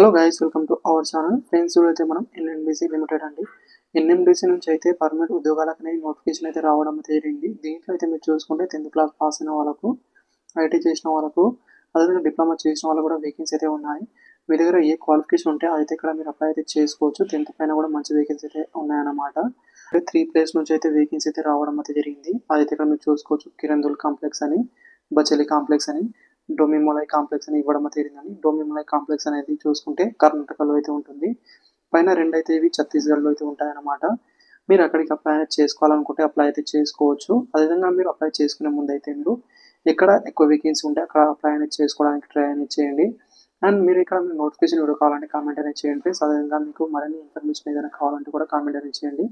Hello guys, welcome to our channel. Friends, అయితే మనం NMDC limited అండి. ఎన్ఎండిసి నుంచి అయితే పర్మనెంట్ ఉద్యోగాలకనే నోటిఫికేషన్ అయితే రావడం జరిగింది. దీంట్లో అయితే మీరు చూసుకుంటే 10th క్లాస్ పాస్ అయిన వాళ్ళకు, ఐటీ చేసిన వాళ్ళకు, అదేవిధంగా డిప్లొమా చేసిన వాళ్ళకు కూడా వేకెన్సీ అయితే ఉన్నాయి. మీ దగ్గర ఏ క్వాలిఫికేషన్ ఉంటే అయితే ఇక్కడ మీరు అప్లై అయితే చేసుకోవచ్చు. 10th పైన కూడా మంచి వేకెన్సీ అయితే ఉన్నాయన్నమాట. 3 ప్లేస్ నుంచి అయితే వేకెన్సీ అయితే రావడం అయితే జరిగింది. అదైతే ఇక్కడ మీరు చూసుకోవచ్చు. కిరందుల్ కాంప్లెక్స్ అని, బచలి కాంప్లెక్స్ అని, డోమిమోలై కాంప్లెక్స్ అని ఇవ్వడం జరిగిందని. డోమిమోలై కాంప్లెక్స్ అనేది చూసుకుంటే కర్ణాటకలో అయితే ఉంటుంది. పైన 2 అయితే ఇవి ఛత్తీస్గఢ్లో అయితే ఉంటాయన్నమాట. మీరు అక్కడికి అప్లై చేసుకోవాలనుకుంటే అప్లై అయితే చేసుకోవచ్చు. అదేవిధంగా మీరు అప్లై చేసుకునే ముందు అయితే మీరు ఎక్కడ ఎక్కువ వేకెన్సీ ఉంటే అక్కడ అప్లై అనేది చేసుకోవడానికి ట్రై అనేది చేయండి. అండ్ మీరు ఇక్కడ మీ నోటిఫికేషన్ వీడియో కావాలంటే కామెంట్ అనేది చేయండి ఫ్రెండ్స్. అదేవిధంగా మీకు మరిన్ని ఇన్ఫర్మేషన్ ఏదైనా కావాలంటే కూడా కామెంట్ అనేది చేయండి.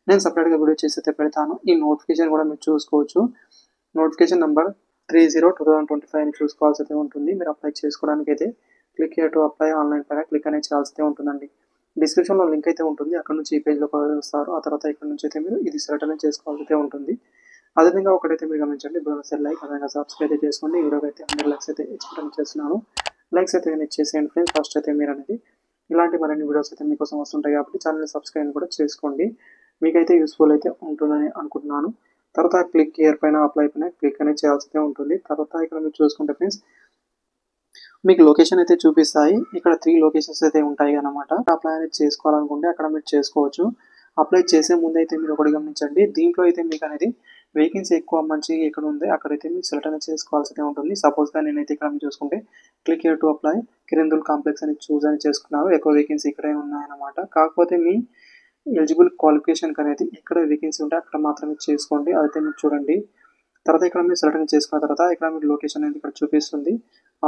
నేను సపరేట్గా వీడియో చేసి అయితే పెడతాను. ఈ నోటిఫికేషన్ కూడా మీరు చూసుకోవచ్చు. నోటిఫికేషన్ నెంబర్ 30/2025 అని చూసుకోవాల్సి అయితే ఉంటుంది. మీరు అప్లై చేసుకోవడానికి అయితే click here to apply online పైన క్లిక్ అనేది చేయాల్సి అయితే ఉంటుందండి. డిస్క్రిప్షన్లో లింక్ అయితే ఉంటుంది. అక్కడ నుంచి ఈ పేజ్లోకి వస్తారు. ఆ తర్వాత ఇక్కడ నుంచి అయితే మీరు ఇది సెలెక్ట్ అనేది చేసుకోవాల్సి అయితే ఉంటుంది. అదేవిధంగా ఒకటైతే మీరు గమనించండి, లైక్ అదేవిధంగా సబ్స్క్రైబ్ అయితే చేసుకోండి. ఈ వీడియోకి అయితే 100 లైక్స్ అయితే ఎక్స్పెక్ట్ చేస్తున్నాను. లైక్స్ అయితే నేను చేసేయండి ఫ్రెండ్స్. ఫస్ట్ అయితే మీరు అనేది ఇలాంటి మరిన్ని వీడియోస్ అయితే మీకోసం వస్తుంటాయి కాబట్టి ఛానల్ని సబ్స్క్రైబ్ కూడా చేసుకోండి. మీకైతే యూస్ఫుల్ అయితే ఉంటుందని అనుకుంటున్నాను. తర్వాత క్లిక్ హియర్ పైన అప్లై పైన క్లిక్ అనేది చేయాల్సి ఉంటుంది. తర్వాత ఇక్కడ మీరు చూసుకుంటే ఫ్రెండ్స్ మీకు లొకేషన్ అయితే చూపిస్తాయి. ఇక్కడ 3 లొకేషన్స్ అయితే ఉంటాయి అన్నమాట. అప్లై అనేది చేసుకోవాలనుకుంటే అక్కడ మీరు చేసుకోవచ్చు. అప్లై చేసే ముందు అయితే మీరు ఒకటి గమనించండి, దీంట్లో అయితే మీకు అనేది వేకెన్సీ ఎక్కువ మంచి ఎక్కడ ఉంది అక్కడైతే మీరు సెలెక్ట్ అనేది చేసుకోవాల్సి ఉంటుంది. సపోజ్గా నేనైతే ఇక్కడ మీరు చూసుకుంటే click here to apply Kirandul complex అని చూస్ అని చేసుకున్నారు. ఎక్కువ వేకెన్సీ ఇక్కడే ఉన్నాయన్నమాట. కాకపోతే మీ ఎలిజిబుల్ క్వాలిఫికేషన్కి అనేది ఎక్కడ వేకెన్సీ ఉంటే అక్కడ మాత్రమే చేసుకోండి. అదైతే మీరు చూడండి. తర్వాత ఇక్కడ మీరు సెలెక్ట్ చేసుకున్న తర్వాత ఇక్కడ మీకు లొకేషన్ అనేది ఇక్కడ చూపిస్తుంది.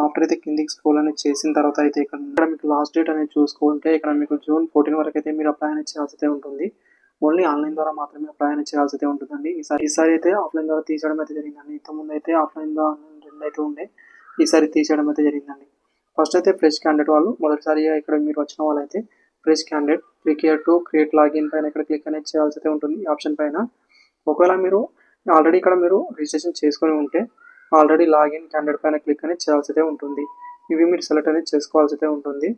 ఆఫ్టర్ అయితే కిందికి స్క్రోల్ అనేది చేసిన తర్వాత అయితే ఇక్కడ మీకు లాస్ట్ డేట్ అనేది చూసుకుంటే ఇక్కడ మీకు June 14 వరకు అయితే మీరు అప్లై అనేది చేయాల్సి ఉంటుంది. ఓన్లీ ఆన్లైన్ ద్వారా మాత్రమే అప్లై అనేది చేయాల్సి ఉంటుందండి. ఈసారి అయితే ఆఫ్లైన్ ద్వారా తీసేయడం అయితే జరిగిందండి. ఇంతకుముందు అయితే ఆఫ్లైన్ ఆన్లైన్ 2 అయితే ఉండే, ఈసారి తీసేయడం అయితే జరిగిందండి. ఫస్ట్ అయితే ఫ్రెష్ క్యాండిడేట్ వాళ్ళు మొదటిసారిగా ఇక్కడ మీరు వచ్చిన వాళ్ళైతే fresh candidate click here to create login పైన ఇక్కడ క్లిక్ అనేది చేయాల్సి అయితే ఉంటుంది. ఈ ఆప్షన్ పైన ఒకవేళ మీరు ఆల్రెడీ ఇక్కడ మీరు రిజిస్ట్రేషన్ చేసుకొని ఉంటే ఆల్రెడీ లాగిన్ క్యాండిడేట్ పైన క్లిక్ అనేది చేయాల్సి అయితే ఉంటుంది. ఇవి మీరు సెలెక్ట్ అనేది చేసుకోవాల్సి అయితే ఉంటుంది.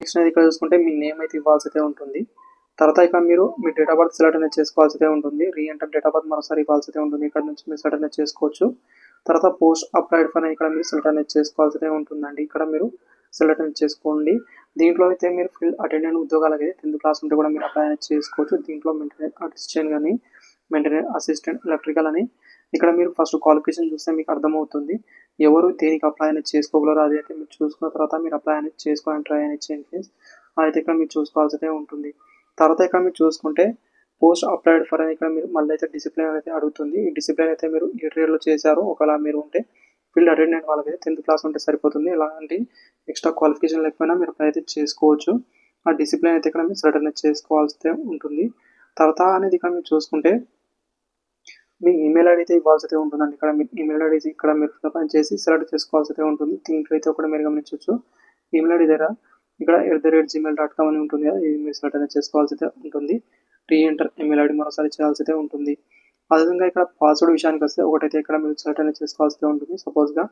నెక్స్ట్ అనేది ఇక్కడ చూసుకుంటే మీ నేమ్ అయితే ఇవ్వాల్సి అయితే ఉంటుంది. తర్వాత ఇక్కడ మీరు మీ డేట్ ఆఫ్ బర్త్ సెలెక్ట్ అనేది చేసుకోవాల్సి అయితే ఉంటుంది. రీఎంటర్ డేట్ ఆఫ్ బర్త్ మరోసారి ఇవ్వాల్సి అయితే ఉంటుంది. ఇక్కడ నుంచి మీరు సెలెక్ట్ అనేది చేసుకోవచ్చు. తర్వాత పోస్ట్ అప్లైడ్ ఫర్ ఇక్కడ మీరు సెలెక్ట్ అనేది చేసుకోవాల్సి అయితే ఉంటుందండి. ఇక్కడ మీరు సెలెక్ట్ అనేది చేసుకోండి. దీంట్లో అయితే మీరు ఫీల్డ్ అటెండెంట్ ఉద్యోగాలకి 10th క్లాస్ ఉంటే కూడా మీరు అప్లై అనేది చేసుకోవచ్చు. దీంట్లో మెయింటెనెన్స్ అసిస్టెంట్ కానీ మెయింటెనెన్స్ అసిస్టెంట్ ఎలక్ట్రికల్ అని ఇక్కడ మీరు ఫస్ట్ క్వాలిఫికేషన్ చూస్తే మీకు అర్థమవుతుంది ఎవరు దేనికి అప్లై అనేది చేసుకోగలరు. అది అయితే మీరు చూసుకున్న తర్వాత మీరు అప్లై అనేది చేసుకోవడానికి ట్రై అనేది చేయండి ఫ్రెండ్స్. అయితే ఇక్కడ మీరు చూసుకోవాల్సి అయితే ఉంటుంది. తర్వాత ఇక్కడ మీరు చూసుకుంటే పోస్ట్ అప్లైడ్ ఫర్ అని ఇక్కడ మీరు మళ్ళీ అయితే డిసిప్లిన్ అయితే అడుగుతుంది. ఈ డిసిప్లిన్ అయితే మీరు ఏ ట్రేడ్లో చేశారు. ఒకవేళ మీరు ఉంటే ఫీల్డ్ అటెండెంట్ వాళ్ళకైతే 10th క్లాస్ ఉంటే సరిపోతుంది. ఎలాంటి ఎక్స్ట్రా క్వాలిఫికేషన్ లేకపోయినా మీరు అప్లై అయితే చేసుకోవచ్చు. ఆ డిసిప్లిన్ అయితే ఇక్కడ మీరు సెలెక్ట్ అనేది చేసుకోవాల్సి ఉంటుంది. తర్వాత అనేది ఇక్కడ మీరు చూసుకుంటే మీ ఈమెయిల్ ఐడి అయితే ఇవ్వాల్సి ఉంటుందండి. ఇక్కడ మీ ఈమెయిల్ ఐడి ఇక్కడ మీరు ఫిల్అప్ చేసి సెలెక్ట్ చేసుకోవాల్సి అయితే ఉంటుంది. దీంట్లో అయితే ఒకటి మీరు గమనించవచ్చు. ఈమెయిల్ ఐడి దగ్గర ఇక్కడ @gmail.com అని ఉంటుంది కదా, ఇది మీరు సెలెక్ట్ అనేది చేసుకోవాల్సి అయితే ఉంటుంది. రీఎంటర్ ఈమెయిల్ ఐడి మరోసారి చేయాల్సి అయితే ఉంటుంది. అదేవిధంగా ఇక్కడ పాస్వర్డ్ విషయానికి వస్తే ఒకటైతే ఇక్కడ మీరు సెలెక్ట్ అనేది చేసుకోవాల్సి ఉంటుంది. సపోజ్గా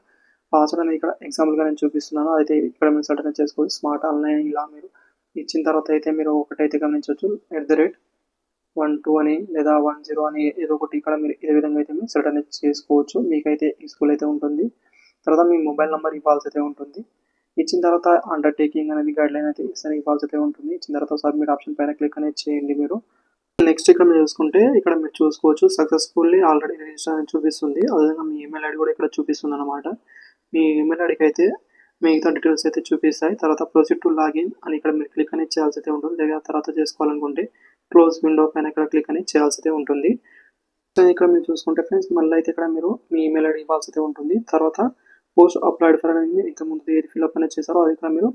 పాస్వర్డ్ అనేది ఇక్కడ ఎగ్జాంపుల్గా నేను చూపిస్తున్నాను. అయితే ఇక్కడ మీరు సెలెక్ట్ అనేది చేసుకోవచ్చు. స్మార్ట్ ఆన్లైన్ ఇలా మీరు ఇచ్చిన తర్వాత అయితే మీరు ఒకటైతే గమనించవచ్చు. @12 అని లేదా 10 అని ఏదో ఒకటి ఇక్కడ మీరు ఇదే విధంగా అయితే మీరు సెలెక్ట్ అనేది చేసుకోవచ్చు. మీకైతే యూస్ఫుల్ అయితే ఉంటుంది. తర్వాత మీ మొబైల్ నెంబర్ ఇవ్వాల్సి అయితే ఉంటుంది. ఇచ్చిన తర్వాత అండర్టేకింగ్ అనేది గైడ్లైన్ అయితే ఇవ్వాల్సి అయితే ఉంటుంది. ఇచ్చిన తర్వాత సబ్మిట్ ఆప్షన్ పైన క్లిక్ అనేది చేయండి మీరు. నెక్స్ట్ ఇక్కడ మీరు చూసుకుంటే ఇక్కడ మీరు చూసుకోవచ్చు సక్సెస్ఫుల్లీ ఆల్రెడీ రిజిస్టర్ అని చూపిస్తుంది. అదేవిధంగా మీ ఈమెయిల్ ఐడి కూడా ఇక్కడ చూపిస్తుంది అనమాట. మీ ఈమెయిల్ ఐడికి అయితే మిగతా డీటెయిల్స్ అయితే చూపిస్తాయి. తర్వాత ప్రొసీడ్ టు లాగిన్ అని ఇక్కడ మీరు క్లిక్ అనేది చేయాల్సి అయితే ఉంటుంది. లేదా తర్వాత చేసుకోవాలనుకుంటే క్లోజ్ విండో పైన ఇక్కడ క్లిక్ అనేది చేయాల్సి అయితే ఉంటుంది. ఇక్కడ మీరు చూసుకుంటే ఫ్రెండ్స్ మళ్ళీ అయితే ఇక్కడ మీరు మీ ఈమెయిల్ ఐడి ఇవ్వాల్సి అయితే ఉంటుంది. తర్వాత పోస్ట్ అప్లైడ్ ఫర్ అనేది మీరు ఇంతకుముందు ఏది ఫిల్అప్ అనేది చేశారో అది ఇక్కడ మీరు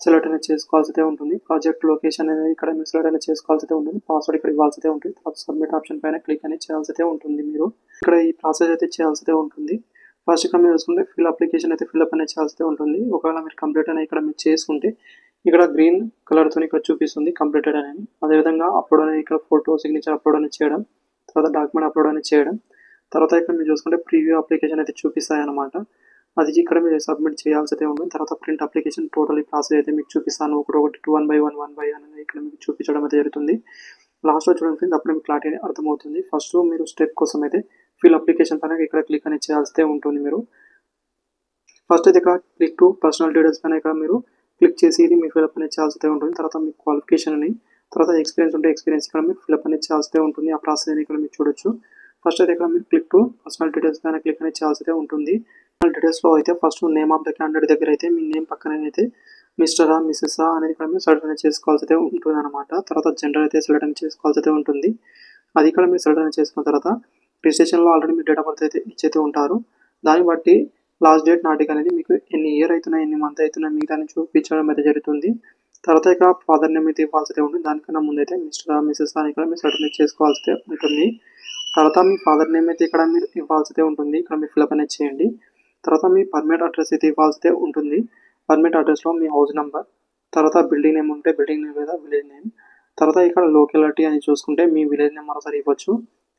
సెలెక్ట్ అనేది చేసుకోవాల్సి అయితే ఉంటుంది. ప్రాజెక్ట్ లొకేషన్ అనేది ఇక్కడ మీరు సెలెక్ట్ అనేది చేసుకోవాల్సి అయితే ఉంటుంది. పాస్వర్డ్ ఇక్కడ ఇవ్వాల్సి అయితే ఉంటుంది. తర్వాత సబ్మిట్ ఆప్షన్ పైన క్లిక్ అనేది చేయాల్సి అయితే ఉంటుంది. మీరు ఇక్కడ ఈ ప్రాసెస్ అయితే చేయాల్సి అయితే ఉంటుంది. ఫస్ట్ ఇక్కడ మీరు చూసుకుంటే ఫిల్ అప్లికేషన్ అయితే ఫిల్అప్ అనేది చేయాల్సి ఉంటుంది. ఒకవేళ మీరు కంప్లీట్ అనేది ఇక్కడ మీరు చేసుకుంటే ఇక్కడ గ్రీన్ కలర్తో ఇక్కడ చూపిస్తుంది కంప్లీటెడ్ అనేది. అదేవిధంగా అప్లోడ్ అనేది ఇక్కడ ఫోటో సిగ్నేచర్ అప్లోడ్ అనేది చేయడం, తర్వాత డాక్యుమెంట్ అప్లోడ్ అనేది చేయడం, తర్వాత ఇక్కడ మీరు చూసుకుంటే ప్రీవ్యూ అప్లికేషన్ అయితే చూపిస్తాయి అనమాట. అది ఇక్కడ మీరు సబ్మిట్ చేయాల్సి అయితే ఉంటుంది. తర్వాత ప్రింట్ అప్లికేషన్ టోటల్ ప్రాసెస్ అయితే మీకు చూపిస్తాను. ఒకటి 1 బై 1 అనేది ఇక్కడ మీకు చూపించడం అయితే జరుగుతుంది. లాస్ట్లో చూడండి ఫ్రెండ్స్, అప్పుడు మీకు క్లారిటీ అర్థమవుతుంది. ఫస్ట్ మీరు స్టెప్ కోసం అయితే ఫిల్ అప్లికేషన్ పైన ఇక్కడ క్లిక్ అనేది చేయాల్సి ఉంటుంది. మీరు ఫస్ట్ అయితే ఇక్కడ క్లిక్ టు పర్సనల్ డీటెయిల్స్ పైన ఇక్కడ మీరు క్లిక్ చేసి ఇది మీ ఫిల్అప్ అనేది చేయాల్సి ఉంటుంది. తర్వాత మీ క్వాలిఫికేషన్ అని, తర్వాత ఎక్స్పీరియన్స్ ఉంటే ఎక్స్పీరియన్స్ ఇక్కడ మీరు ఫిల్అప్ అనేది చేయాల్సి ఉంటుంది. ఆ ప్రాసెస్ అని ఇక్కడ మీరు చూడొచ్చు. ఫస్ట్ అయితే ఇక్కడ మీరు క్లిక్ టు పర్సనల్ డీటెయిల్స్ పైన క్లిక్ అనేది చేయాల్సి ఉంటుంది. పర్సనల్ డీటెయిల్స్లో అయితే first name of the candidate దగ్గర అయితే మీ నేమ్ పక్కన అయితే మిస్టరా మిస్సెస్ అనేది ఇక్కడ మీరు సెలెక్ట్ అనేది చేసుకోవాల్సి అయితే ఉంటుంది అనమాట. తర్వాత జెండర్ అయితే సెలెక్ట్ అనేది చేసుకోవాల్సి అయితే ఉంటుంది. అది ఇక్కడ మీరు సెలెక్ట్ అనేది చేసుకున్న తర్వాత రిజిస్ట్రేషన్లో ఆల్రెడీ మీరు డేట్ ఆఫ్ బర్త్ అయితే ఇచ్చైతే ఉంటారు. దాన్ని బట్టి లాస్ట్ డేట్ నాటికి అనేది మీకు ఎన్ని ఇయర్ అవుతున్నాయి, ఎన్ని మంత్ అవుతున్నాయి మీకు దాన్ని చూపించడం అయితే జరుగుతుంది. తర్వాత ఇక్కడ ఫాదర్ నేమ్ అయితే ఇవ్వాల్సి అయితే ఉంటుంది. దానికన్నా ముందు అయితే మిస్టర్ మిస్సెస్ అని ఇక్కడ మీరు సెలెక్ట్ చేసుకోవాల్సి అయితే ఉంటుంది. తర్వాత మీ ఫాదర్ నేమ్ అయితే ఇక్కడ మీరు ఇవ్వాల్సి అయితే ఉంటుంది. ఇక్కడ మీరు ఫిల్అప్ అనేది చేయండి. తర్వాత మీ పర్మనెంట్ అడ్రస్ అయితే ఇవ్వాల్సి అయితే ఉంటుంది. పర్మనెంట్ అడ్రస్లో మీ హౌస్ నెంబర్, తర్వాత బిల్డింగ్ నేమ్ ఉంటే బిల్డింగ్ నేమ్ లేదా విలేజ్ నేమ్, తర్వాత ఇక్కడ లోకాలిటీ అని చూసుకుంటే మీ విలేజ్ నేమ్ మరోసారి ఇవ్వచ్చు.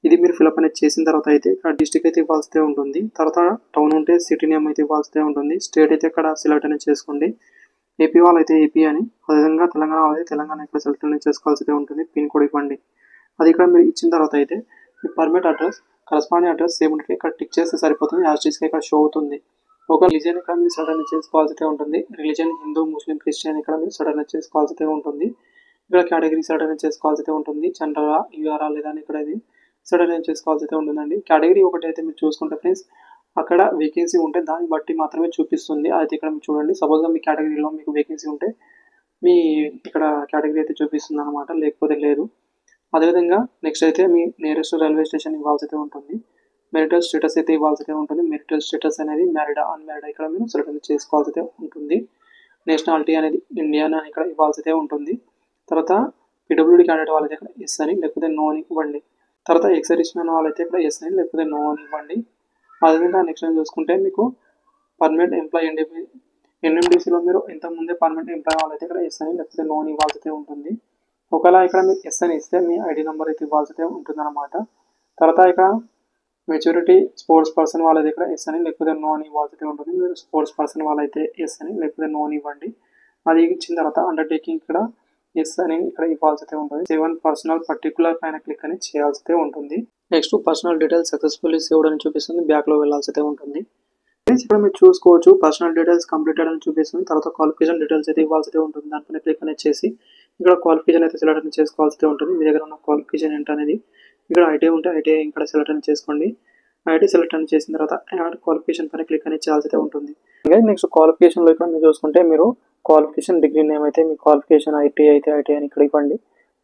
ఇది మీరు ఫిల్అప్ అనేది చేసిన తర్వాత అయితే ఇక్కడ డిస్ట్రిక్ట్ అయితే ఇవ్వాల్సి ఉంటుంది. తర్వాత టౌన్ ఉంటే సిటీ నేమ్ అయితే ఇవ్వాల్సి ఉంటుంది. స్టేట్ అయితే ఇక్కడ సెలెక్ట్ అనేది చేసుకోండి. ఏపీ వాళ్ళు అయితే ఏపీ అని, అదేవిధంగా తెలంగాణ అయితే తెలంగాణ ఇక్కడ సెలెక్ట్ అనేది చేసుకోవాల్సి ఉంటుంది. పిన్ కోడ్ ఇవ్వండి. అది ఇక్కడ మీరు ఇచ్చిన తర్వాత అయితే మీ permanent address corresponding address same ఉంటే ఇక్కడ టిక్ చేస్తే సరిపోతుంది. యాస్టీస్గా ఇక్కడ షో అవుతుంది. ఒక రిలీజియన్ ఇక్కడ మీరు సెలెక్ట్ అనేది చేసుకోవాల్సి ఉంటుంది. రిలీజియన్ హిందూ, ముస్లిం, క్రిస్టియన్ ఇక్కడ మీరు సెలెక్ట్ అనేది చేసుకోవాల్సి ఉంటుంది. ఇక్కడ కేటగిరీ సెలెక్ట్ అనేది చేసుకోవాల్సి ఉంటుంది. జనరల్ యూఆర్ఆ లేదా ఇక్కడ ఇది సెలెక్ట్ అనేది చేసుకోవాల్సి అయితే ఉంటుందండి. కేటగిరీ ఒకటి అయితే మీరు చూసుకుంటే ఫ్రెండ్స్, అక్కడ వేకెన్సీ ఉంటే దాన్ని బట్టి మాత్రమే చూపిస్తుంది. అయితే ఇక్కడ మీరు చూడండి, సపోజ్గా మీ కేటగిరీలో మీకు వేకెన్సీ ఉంటే మీ ఇక్కడ కేటగిరీ అయితే చూపిస్తుంది అనమాట, లేకపోతే లేదు. అదేవిధంగా నెక్స్ట్ అయితే మీ నియరెస్ట్ రైల్వే స్టేషన్ ఇవ్వాల్సి అయితే ఉంటుంది. మెరిటల్ స్టేటస్ అయితే ఇవ్వాల్సి అయితే ఉంటుంది. మెరిటల్ స్టేటస్ అనేది మ్యారీడా అన్మ్యారీడా ఇక్కడ మీరు సెలెక్ట్ చేసుకోవాల్సి అయితే ఉంటుంది. నేషనాలిటీ అనేది ఇండియన్ అని ఇక్కడ ఇవ్వాల్సి అయితే ఉంటుంది. తర్వాత పీడబ్ల్యూడీ క్యాండిడేట్ వాళ్ళైతే ఇక్కడ ఎస్ అని లేకపోతే నో అని ఇవ్వండి. తర్వాత ఎక్సర్విస్ మ్యాన్ వాళ్ళైతే ఇక్కడ ఎస్ అని లేకపోతే నో అని ఇవ్వండి. అదేవిధంగా నెక్స్ట్ టైం చూసుకుంటే మీకు పర్మనెంట్ ఎంప్లాయీ ఎన్ఎండిసిలో మీరు ఇంతకుముందే పర్మనెంట్ ఎంప్లాయీ వాళ్ళైతే ఇక్కడ ఎస్ అని లేకపోతే నో అని ఇవ్వాల్సి అయితే ఉంటుంది. ఒకవేళ ఇక్కడ మీకు ఎస్ అని ఇస్తే మీ ఐడి నెంబర్ అయితే ఇవ్వాల్సి అయితే ఉంటుంది అనమాట. తర్వాత ఇక్కడ మెచ్యూరిటీ స్పోర్ట్స్ పర్సన్ వాళ్ళైతే ఇక్కడ ఎస్ అని లేకపోతే నో అని ఇవ్వాల్సి అయితే ఉంటుంది. మీరు స్పోర్ట్స్ పర్సన్ వాళ్ళైతే ఎస్ అని లేకపోతే నో అని ఇవ్వండి. అది ఇచ్చిన తర్వాత అండర్టేకింగ్ ఇక్కడ ఎస్ అని ఇక్కడ ఇవ్వాల్సి అయితే ఉంటుంది. 7 పర్సనల్ పర్టికులర్ పైన క్లిక్ అని చేయాల్సి అయితే ఉంటుంది. Next personal details successfully saved అని చూపిస్తుంది. బ్యాక్లో వెళ్ళాల్సి అయితే ఉంటుంది. ఇక్కడ మీరు చూసుకోవచ్చు, పర్సనల్ డీటెయిల్స్ కంప్లీటెడ్ అని చూపిస్తుంది. తర్వాత క్వాలిఫికేషన్ డీటెయిల్స్ అయితే ఇవ్వాల్సి అయితే ఉంటుంది. దానిపైన క్లిక్ అనేది చేసి ఇక్కడ క్వాలిఫికేషన్ అయితే సెలెక్ట్ అనేది చేసుకోవాల్సి ఉంటుంది. మీ దగ్గర ఉన్న క్వాలిఫికేషన్ ఏంటనేది ఇక్కడ ఐటీఐ ఉంటే ఐటీఐ ఇక్కడ సెలెక్ట్ అనేది చేసుకోండి. ఐటీ సెలెక్ట్ అనేది చేసిన తర్వాత యాడ్ క్వాలిఫికేషన్ పైన క్లిక్ అనేది చేయాల్సి అయితే ఉంటుంది. నెక్స్ట్ క్వాలిఫికేషన్లో ఇక్కడ మీరు చూసుకుంటే మీరు క్వాలిఫికేషన్ డిగ్రీ నేమ్ అయితే మీ క్వాలిఫికేషన్ ఐటీ అయితే ఐటీ అని ఇక్కడ ఇవ్వండి.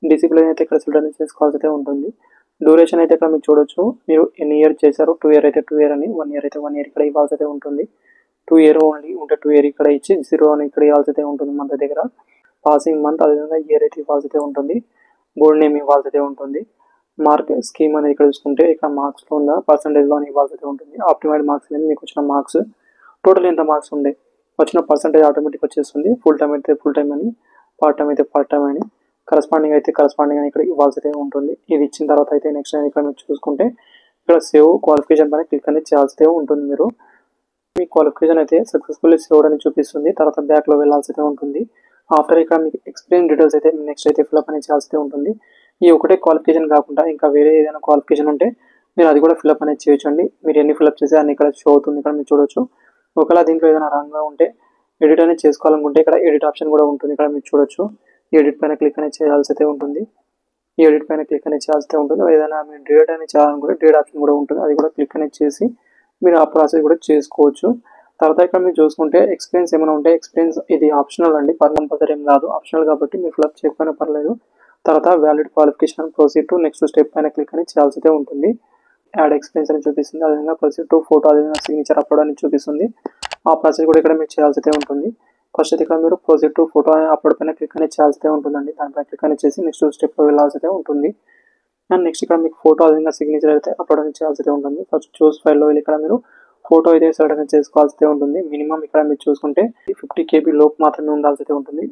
డిసిప్లిన్ అయితే ఇక్కడ సెలెక్ట్ అనేది చేసుకోవాల్సి అయితే ఉంటుంది. డ్యూరేషన్ అయితే ఇక్కడ మీరు చూడొచ్చు, మీరు ఎన్ని ఇయర్ చేశారు. 2 ఇయర్ అయితే 2 ఇయర్ అని, 1 ఇయర్ అయితే 1 ఇయర్ ఇక్కడ ఇవ్వాల్సి అయితే ఉంటుంది. 2 ఇయర్ ఓన్లీ ఉంటే 2 ఇయర్ ఇక్కడ ఇచ్చి 0 అని ఇక్కడ ఇవ్వాల్సి అయితే ఉంటుంది. మంత్ దగ్గర పాసింగ్ మంత్, అదేవిధంగా ఇయర్ అయితే ఇవ్వాల్సి అయితే ఉంటుంది. బోర్డ్ నేమ్ ఇవ్వాల్సి అయితే ఉంటుంది. మార్క్ స్కీమ్ అనేది ఇక్కడ చూసుకుంటే ఇక్కడ మార్క్స్లో ఉందా పర్సంటేజ్లో ఇవ్వాల్సి అయితే ఉంటుంది. ఆప్టిమైడ్ మార్క్స్ అనేది మీకు వచ్చిన మార్క్స్ టోటల్ ఎంత మార్క్స్ ఉండే వచ్చిన పర్సంటేజ్ ఆటోమేటిక్ వచ్చేస్తుంది. ఫుల్ టైం అయితే ఫుల్ టైం అని, పార్ట్ టైం అయితే పార్ట్ టైం అని, కరస్పాండింగ్ అయితే కరస్పాండింగ్ అని ఇక్కడ ఇవ్వాల్సి అయితే ఉంటుంది. ఇది ఇచ్చిన తర్వాత అయితే నెక్స్ట్ ఇక్కడ మీరు చూసుకుంటే ఇక్కడ సేవ్ క్వాలిఫికేషన్ పైన క్లిక్ అనేది చేయాల్సి ఉంటుంది. మీరు మీ క్వాలిఫికేషన్ అయితే సక్సెస్ఫుల్లీ సేవ్డ్ అని చూపిస్తుంది. తర్వాత బ్యాక్లో వెళ్ళాల్సి అయితే ఉంటుంది. ఆఫ్టర్ ఇక్కడ మీకు ఎక్స్పీరియన్స్ డీటెయిల్స్ అయితే నెక్స్ట్ అయితే ఫిల్అప్ అనేది చేయాల్సి ఉంటుంది. ఈ ఒకటే క్వాలిఫికేషన్ కాకుండా ఇంకా వేరే ఏదైనా క్వాలిఫికేషన్ ఉంటే మీరు అది కూడా ఫిల్అప్ అనేది చేయొచ్చండి. మీరు ఎన్ని ఫిల్అప్ చేస్తే అన్ని ఇక్కడ షో అవుతుంది. ఇక్కడ మీరు చూడొచ్చు. ఒకవేళ దీంట్లో ఏదైనా రాంగ్గా ఉంటే ఎడిట్ అనేది చేసుకోవాలనుకుంటే ఇక్కడ ఎడిట్ ఆప్షన్ కూడా ఉంటుంది. ఇక్కడ మీరు చూడొచ్చు. ఎడిట్ పైన క్లిక్ అనేది చేయాల్సి అయితే ఉంటుంది. ఈ ఎడిట్ పైన క్లిక్ అనేది చేయాల్సి ఉంటుంది. ఏదైనా మీరు డిలీట్ అనేది చేయాలనుకుంటే డిలీట్ ఆప్షన్ కూడా ఉంటుంది. అది కూడా క్లిక్ అనేది చేసి మీరు ఆ ప్రాసెస్ కూడా చేసుకోవచ్చు. తర్వాత ఇక్కడ మీరు చూసుకుంటే ఎక్స్పీరియన్స్ ఏమైనా ఉంటే ఎక్స్పీరియన్స్ ఇది ఆప్షనల్ అండి, కంపల్సరీ ఏం కాదు, ఆప్షనల్ కాబట్టి మీరు ఫిల్అప్ చేయకపోయినా పర్లేదు. తర్వాత valid qualification proceed to next step పైన క్లిక్ అనేది చేయాల్సి అయితే ఉంటుంది. యాడ్ ఎక్స్పీరియన్స్ అని చూపిస్తుంది. అదేవిధంగా ప్రొసీడ్ టు ఫోటో, అదేవిధంగా సిగ్నేచర్ అప్లోడ్ అని చూపిస్తుంది. ఆ ప్రాసెస్ కూడా ఇక్కడ మీరు చేయాల్సి అయితే ఉంటుంది. ఫస్ట్ అయితే ఇక్కడ మీరు ప్రొసీడ్ టు ఫోటో అప్లోడ్ పైన క్లిక్ అనేది చేయాల్సి అయితే ఉంటుందండి. దానిపైన క్లిక్ అనేది చేసి నెక్స్ట్ స్టెప్లో వెళ్ళాల్సి అయితే ఉంటుంది. అండ్ నెక్స్ట్ ఇక్కడ మీకు ఫోటో, అదేవిధంగా సిగ్నేచర్ అయితే అప్లోడ్ అనేది చేయాల్సి అయితే ఉంటుంది. ఫస్ట్ చూస్ ఫైల్లో వెళ్ళి ఇక్కడ మీరు ఫోటో అయితే సెలెక్ట్ అనేది చేసుకోవాల్సి ఉంటుంది. మినిమం ఇక్కడ మీరు చూసుకుంటే 50 KB లోపు మాత్రమే ఉండాల్సి అయితే ఉంటుంది.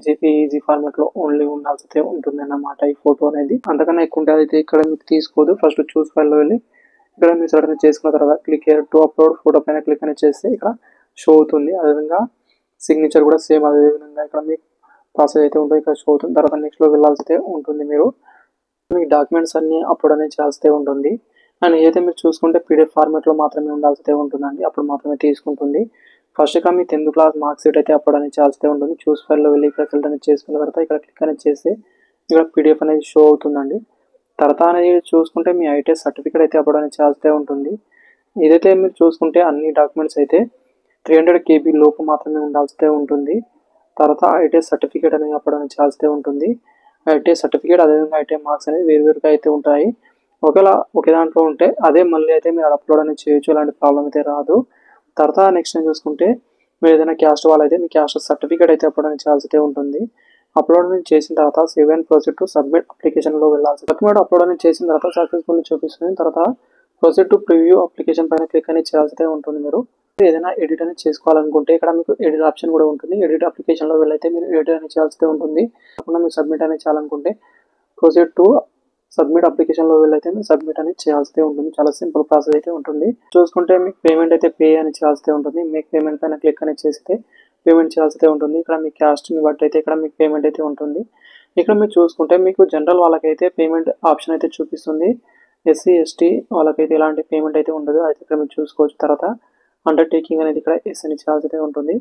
జేపీఈజీ ఫార్మాట్లో ఓన్లీ ఉండాల్సి అయితే ఉంటుంది అన్నమాట ఈ ఫోటో అనేది. అంతకన్నా ఎక్కువ ఉంటే అయితే ఇక్కడ మీకు తీసుకోదు. ఫస్ట్ చూస్ ఫైల్లో వెళ్ళి ఇక్కడ మీరు సెలెక్ట్ అనేది చేసుకున్న తర్వాత click here to upload photo పైన క్లిక్ అనేది చేస్తే ఇక్కడ షో అవుతుంది. అదేవిధంగా సిగ్నేచర్ కూడా సేమ్ అదే విధంగా ఇక్కడ మీకు ప్రాసెస్ అయితే ఉంటుంది, ఇక్కడ షో అవుతుంది. తర్వాత నెక్స్ట్లో వెళ్ళాల్సి ఉంటుంది. మీరు మీ డాక్యుమెంట్స్ అన్ని అప్లోడ్ అనేది చేయాల్సి ఉంటుంది. అండ్ ఏదైతే మీరు చూసుకుంటే పీడిఎఫ్ ఫార్మాట్లో మాత్రమే ఉండాల్సి ఉంటుందండి, అప్పుడు మాత్రమే తీసుకుంటుంది. ఫస్ట్గా మీ 10th క్లాస్ మార్క్ షీట్ అయితే అప్లోడ్ అనేది చేయాల్సి ఉంటుంది. చూస్ ఫైల్లో వెళ్ళి ఇక్కడ ఫిల్టర్ అనేది చేసుకున్న తర్వాత ఇక్కడ క్లిక్ అనేది చేస్తే ఇక్కడ పీడిఎఫ్ అనేది షో అవుతుందండి. తర్వాత అనేది చూసుకుంటే మీ ఐటీఎస్ సర్టిఫికేట్ అయితే అప్లోడ్ అనేది చేయాల్సి ఉంటుంది. ఇదైతే మీరు చూసుకుంటే అన్ని డాక్యుమెంట్స్ అయితే 300 KB లోపు మాత్రమే ఉండాల్సి ఉంటుంది. తర్వాత ఐటీఎస్ సర్టిఫికేట్ అనేది అప్లోడ్ అనేది చేయాల్సి ఉంటుంది. ఐటీఎస్ సర్టిఫికేట్ అదేవిధంగా ఐటీఐ మార్క్స్ అనేది వేరువేరుగా అయితే ఉంటాయి. ఒకవేళ ఒకే దాంట్లో ఉంటే అదే మళ్ళీ అయితే మీరు అప్లోడ్ అనేది చేయొచ్చు, ఎలాంటి ప్రాబ్లం అయితే రాదు. తర్వాత నెక్స్ట్ నేను చూసుకుంటే మీరు ఏదైనా క్యాస్ట్ వాళ్ళు అయితే మీ క్యాస్ట్ సర్టిఫికేట్ అయితే అప్లోడ్ అనేది చేయాల్సి ఉంటుంది. అప్లోడ్ అనేది చేసిన తర్వాత save and proceed to submit అప్లికేషన్లో వెళ్ళాల్సి డాక్యుమెంట్ అప్లోడ్ అనేది చేసిన తర్వాత సక్సెస్ఫుల్లీ చూపిస్తుంది. తర్వాత ప్రొసీడ్ టు ప్రివ్యూ అప్లికేషన్ పైన క్లిక్ అనేది చేయాల్సి ఉంటుంది. మీరు ఏదైనా ఎడిట్ అనేది చేసుకోవాలనుకుంటే ఇక్కడ మీకు ఎడిట్ ఆప్షన్ కూడా ఉంటుంది. ఎడిట్ అప్లికేషన్లో వెళ్ళైతే మీరు ఎడిట్ అనేది చేయాల్సి ఉంటుంది. కాకుండా మీరు సబ్మిట్ అనేది చేయాలనుకుంటే ప్రొసీడ్ టు సబ్మిట్ అప్లికేషన్లో వెళ్ళైతే మీరు సబ్మిట్ అనేది చేయాల్సి ఉంటుంది. చాలా సింపుల్ ప్రాసెస్ అయితే ఉంటుంది. చూసుకుంటే మీకు పేమెంట్ అయితే పే అని చేయాల్సి ఉంటుంది. మేక్ పేమెంట్ పైన క్లిక్ అనేది చేస్తే పేమెంట్ చేయాల్సి ఉంటుంది. ఇక్కడ మీ క్యాస్ట్ని బట్టి అయితే ఇక్కడ మీకు పేమెంట్ అయితే ఉంటుంది. ఇక్కడ మీరు చూసుకుంటే మీకు జనరల్ వాళ్ళకైతే పేమెంట్ ఆప్షన్ అయితే చూపిస్తుంది. ఎస్సీ ఎస్టీ వాళ్ళకైతే ఎలాంటి పేమెంట్ అయితే ఉండదు, అయితే ఇక్కడ మీరు చూసుకోవచ్చు. తర్వాత అండర్టేకింగ్ అనేది ఇక్కడ ఎస్ అని చేయాల్సి ఉంటుంది.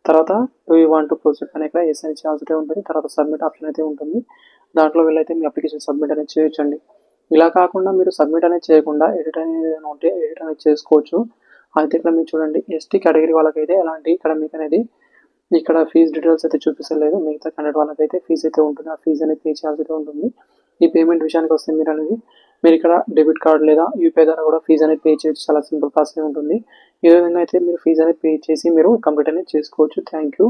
తర్వాత do you want to proceed అని ఇక్కడ ఎస్ అని చేయాల్సి ఉంటుంది. తర్వాత సబ్మిట్ ఆప్షన్ అయితే ఉంటుంది. దాంట్లో వెళ్ళైతే మీ అప్లికేషన్ సబ్మిట్ అనేది చేయొచ్చండి. ఇలా కాకుండా మీరు సబ్మిట్ అనేది చేయకుండా ఎడిట్ అనేది ఉంటే ఎడిట్ అనేది చేసుకోవచ్చు. అయితే ఇక్కడ మీరు చూడండి ఎస్టీ కేటగిరీ వాళ్ళకైతే ఎలాంటి ఇక్కడ మీకు అనేది ఇక్కడ ఫీజు డీటెయిల్స్ అయితే చూపిస్తలేదు. మిగతా క్యాండిడేట్ వాళ్ళకైతే ఫీజు అయితే ఉంటుంది. ఆ ఫీజు అనేది పే చేయాల్సి ఉంటుంది. ఈ పేమెంట్ విషయానికి వస్తే మీరు ఇక్కడ డెబిట్ కార్డ్ లేదా యూపీఐ ద్వారా కూడా ఫీజు అనేది పే చేయొచ్చు. చాలా సింపుల్ ప్రాసెస్ ఉంటుంది. ఈ విధంగా అయితే మీరు ఫీజు అనేది పే చేసి మీరు కంప్లీట్ అనేది చేసుకోవచ్చు. Thank you.